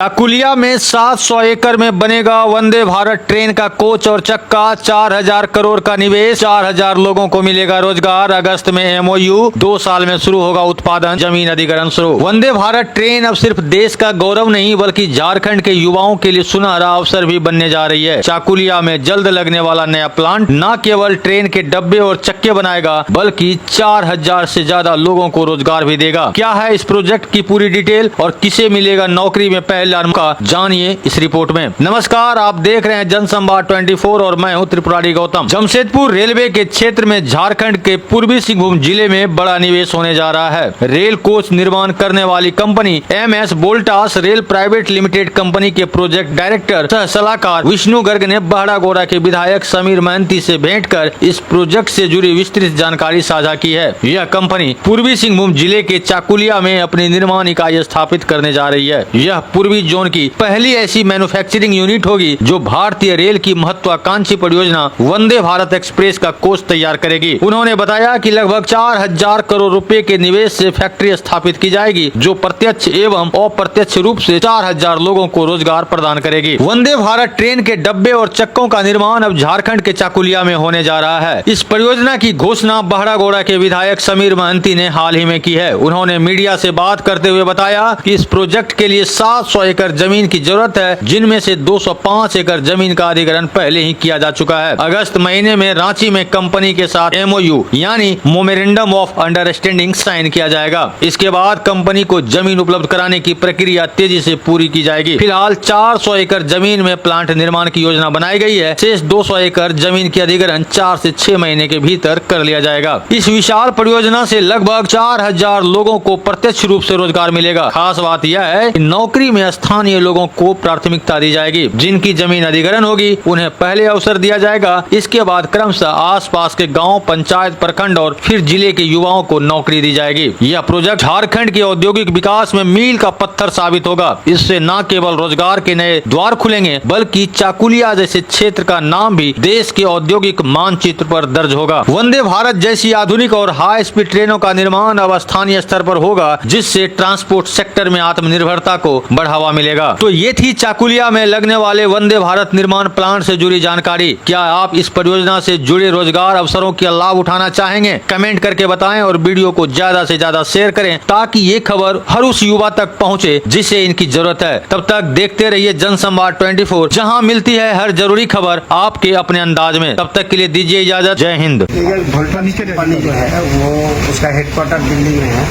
चाकुलिया में 700 एकड़ में बनेगा वंदे भारत ट्रेन का कोच और चक्का। 4000 करोड़ का निवेश, 4000 लोगों को मिलेगा रोजगार। अगस्त में एमओयू, 2 साल में शुरू होगा उत्पादन, जमीन अधिग्रहण शुरू। वंदे भारत ट्रेन अब सिर्फ देश का गौरव नहीं बल्कि झारखंड के युवाओं के लिए सुनहरा अवसर भी बनने जा रही है। चाकुलिया में जल्द लगने वाला नया प्लांट न केवल ट्रेन के डब्बे और चक्के बनाएगा बल्कि 4000 से ज्यादा लोगों को रोजगार भी देगा। क्या है इस प्रोजेक्ट की पूरी डिटेल और किसे मिलेगा नौकरी में पहले का जानिए इस रिपोर्ट में। नमस्कार, आप देख रहे हैं जनसंवाद 24 और मैं हूं त्रिपुरारी गौतम। जमशेदपुर रेलवे के क्षेत्र में झारखंड के पूर्वी सिंहभूम जिले में बड़ा निवेश होने जा रहा है। रेल कोच निर्माण करने वाली company MS Voltas rail private limited company के प्रोजेक्ट डायरेक्टर सह सलाहकार विष्णु गर्ग ने बहड़ागोड़ा के विधायक समीर महंती से भेंट कर इस प्रोजेक्ट से जुड़ी विस्तृत जानकारी साझा की है। यह कंपनी पूर्वी सिंहभूम जिले के चाकुलिया में अपनी निर्माण इकाई स्थापित करने जा रही है। यह पूर्वी जोन की पहली ऐसी मैन्युफैक्चरिंग यूनिट होगी जो भारतीय रेल की महत्वाकांक्षी परियोजना वंदे भारत एक्सप्रेस का कोच तैयार करेगी। उन्होंने बताया कि लगभग 4000 करोड़ रुपए के निवेश से फैक्ट्री स्थापित की जाएगी जो प्रत्यक्ष एवं अप्रत्यक्ष रूप से 4000 लोगों को रोजगार प्रदान करेगी। वंदे भारत ट्रेन के डब्बे और चक्कों का निर्माण अब झारखंड के चाकुलिया में होने जा रहा है। इस परियोजना की घोषणा बहड़ागोड़ा के विधायक समीर महंती ने हाल ही में की है। उन्होंने मीडिया से बात करते हुए बताया कि इस प्रोजेक्ट के लिए 700 एकड़ जमीन की जरूरत है, जिनमें से 205 एकड़ जमीन का अधिग्रहण पहले ही किया जा चुका है। अगस्त महीने में रांची में कंपनी के साथ MOU यानी मेमोरेंडम ऑफ अंडरस्टैंडिंग साइन किया जाएगा। इसके बाद कंपनी को जमीन उपलब्ध कराने की प्रक्रिया तेजी से पूरी की जाएगी। फिलहाल 400 एकड़ जमीन में प्लांट निर्माण की योजना बनाई गई है। शेष 200 एकड़ जमीन की अधिग्रहण 4 से 6 महीने के भीतर कर लिया जाएगा। इस विशाल परियोजना से लगभग 4000 लोगों को प्रत्यक्ष रूप से रोजगार मिलेगा। खास बात यह है कि नौकरी में स्थानीय लोगों को प्राथमिकता दी जाएगी। जिनकी जमीन अधिग्रहण होगी उन्हें पहले अवसर दिया जाएगा। इसके बाद क्रमशः आसपास के गांव, पंचायत, प्रखंड और फिर जिले के युवाओं को नौकरी दी जाएगी। यह प्रोजेक्ट झारखंड के औद्योगिक विकास में मील का पत्थर साबित होगा। इससे न केवल रोजगार के नए द्वार खुलेंगे बल्कि चाकुलिया जैसे क्षेत्र का नाम भी देश के औद्योगिक मानचित्र पर दर्ज होगा। वंदे भारत जैसी आधुनिक और हाई स्पीड ट्रेनों का निर्माण अब स्थानीय स्तर पर होगा, जिससे ट्रांसपोर्ट सेक्टर में आत्मनिर्भरता को बढ़ावा मिलेगा। तो ये थी चाकुलिया में लगने वाले वंदे भारत निर्माण प्लांट से जुड़ी जानकारी। क्या आप इस परियोजना से जुड़े रोजगार अवसरों का लाभ उठाना चाहेंगे? कमेंट करके बताएं और वीडियो को ज्यादा से ज्यादा शेयर करें ताकि ये खबर हर उस युवा तक पहुंचे जिसे इनकी जरूरत है। तब तक देखते रहिए जनसंवाद 24, जहां मिलती है हर जरूरी खबर आपके अपने अंदाज में। तब तक के लिए दीजिए इजाजत। जय हिंद। कंपनी जो है वो उसका हेडक्वार्टर दिल्ली में है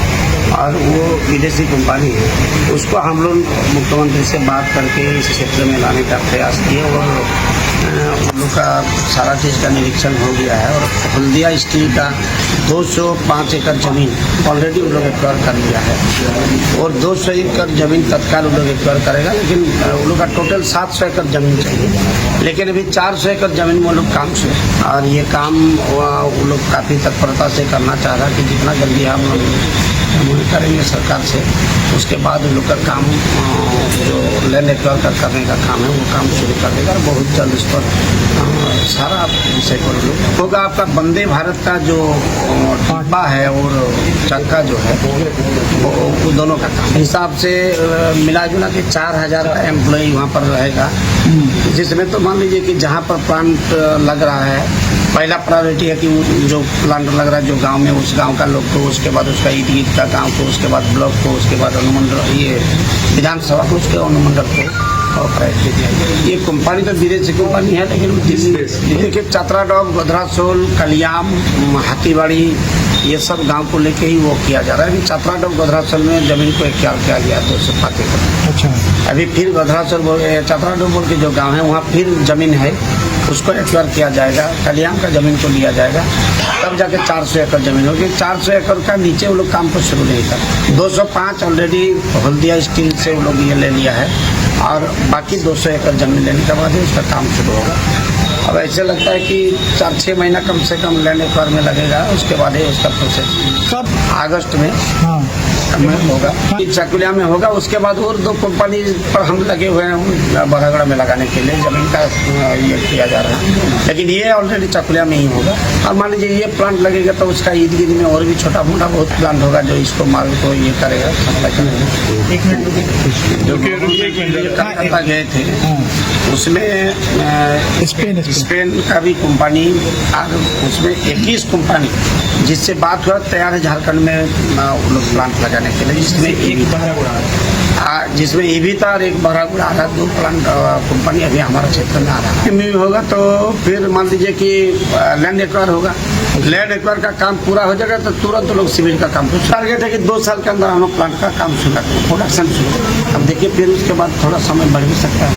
और वो विदेशी कंपनी है। उसको हम लोग मुख्यमंत्री से बात करके इस क्षेत्र में लाने का प्रयास किए और उन लोग का सारा चीज़ का निरीक्षण हो गया है। और हल्दिया स्टील का 205 एकड़ जमीन ऑलरेडी उन लोग एक्वायर कर लिया है और 200 एकड़ जमीन तत्काल उन लोग एक्वायर करेगा। लेकिन उन लोग का टोटल 700 एकड़ जमीन चाहिए, लेकिन अभी 400 एकड़ जमीन में वो लोग काम से और ये काम वो लोग काफ़ी तत्परता से करना चाह रहा है कि जितना जल्दी हम लोग करेंगे सरकार से, उसके बाद उन लोग का काम जो लैंड एक्वायर करने का काम है वो काम शुरू कर देगा। बहुत जल्द इस पर सारा विषय पर होगा। आपका वंदे भारत का जो डिब्बा है और चक्का जो है वो दोनों का काम हिसाब से मिला जुला के 4000 एम्प्लॉई वहाँ पर रहेगा। जिसमें तो मान लीजिए कि जहाँ पर प्लांट लग रहा है, पहला प्रायोरिटी है कि जो प्लांट लग रहा है जो गांव में, उस गांव का लोग को, उसके बाद उसका ईद गीत का गांव को, उसके बाद ब्लॉक को, उसके बाद अनुमंडल, ये विधानसभा को, उसके अनुमंडल को और प्रायोरिटी दिया। ये कंपनी तो विदेशी कंपनी है, लेकिन देखिए चातराडॉग, गोधरासोल, कलियाम, हाथीबाड़ी, ये सब गांव को लेके ही वो किया जा रहा है। अभी चातराडॉग, गोधरासोल में जमीन को एक्वायर किया गया 205 एकड़। अच्छा, अभी फिर गोधरासोल चातराडॉग बोल के जो गाँव है वहाँ फिर जमीन है, उसको एक्वायर किया जाएगा। कलियाम का जमीन को लिया जाएगा, तब जाके 400 एकड़ जमीन होगी। 400 एकड़ का नीचे वो लोग काम को शुरू नहीं कर। 205 ऑलरेडी हल्दिया स्टील से वो लोग ये ले लिया है और बाकी 200 एकड़ जमीन लेने के बाद ही उसका काम शुरू होगा। अब ऐसे लगता है कि 4-6 महीना कम से कम लैंड एक्वायर में लगेगा, उसके बाद ही उसका प्रोसेस कब? अगस्त में हाँ। होगा, चकुलिया में होगा। उसके बाद और 2 कंपनी पर हम लगे हुए हैं बड़ागढ़ में लगाने के लिए, जमीन का ये किया जा रहा है, लेकिन ये ऑलरेडी चकुलिया में ही होगा। और मान लीजिए ये प्लांट लगेगा तो उसका इर्द गिर्द में और भी छोटा मोटा बहुत प्लांट होगा जो इसको माल को ये करेगा, सप्लाई करेगा। एक मिनट जो कलकत्ता गए थे उसमें स्पेन का भी कंपनी और उसमें 21 कंपनी जिससे बात हुआ तैयार है झारखंड में वो लोग प्लांट लगाने के लिए, जिसमें ये भी था और एक बहरागुड़ा आ रहा, 2 प्लांट कंपनी अभी हमारे क्षेत्र में आ रहा है। में होगा तो फिर मान लीजिए कि लैंड एक्वायर होगा, लैंड एक्वायर का काम पूरा हो जाएगा तो तुरंत लोग सिविल का काम टारगेट है कि 2 साल के अंदर हम लोग प्लांट का काम शुरू प्रोडक्शन शुरू। अब देखिए फिर उसके बाद थोड़ा समय बढ़ भी सकता है।